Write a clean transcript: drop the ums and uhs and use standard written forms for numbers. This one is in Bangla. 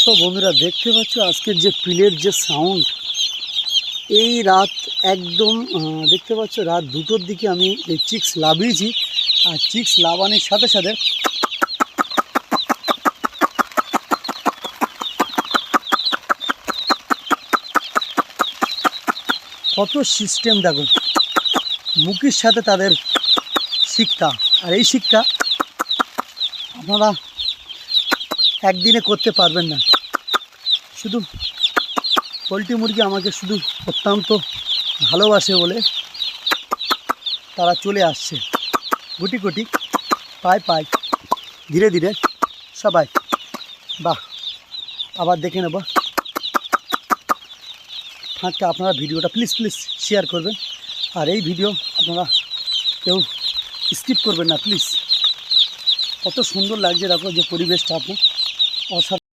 তো বন্ধুরা দেখতে পাচ্ছ আজকের যে পিলের যে সাউন্ড, এই রাত একদম দেখতে পাচ্ছ রাত 2টোর দিকে আমি এই চিক্স লাভিয়েছি। আর চিক্স লাভানোর সাথে সাথে কত সিস্টেম দেখো, মুখের সাথে তাদের শিক্ষা। আর এই শিক্ষা আপনারা একদিনে করতে পারবেন না। শুধু পোলট্রি মুরগি আমাকে শুধু অত্যন্ত ভালোবাসে বলে তারা চলে আসছে গুটি গুটি, পায় পায়, ধীরে ধীরে সবাই। বাহ, আবার দেখে নেব ফাঁকটা। আপনারা ভিডিওটা প্লিজ শেয়ার করবেন। আর এই ভিডিও আপনারা কেউ স্কিপ করবেন না প্লিজ। কত সুন্দর লাগছে দেখো যে পরিবেশটা, আপনার অসাধারণ।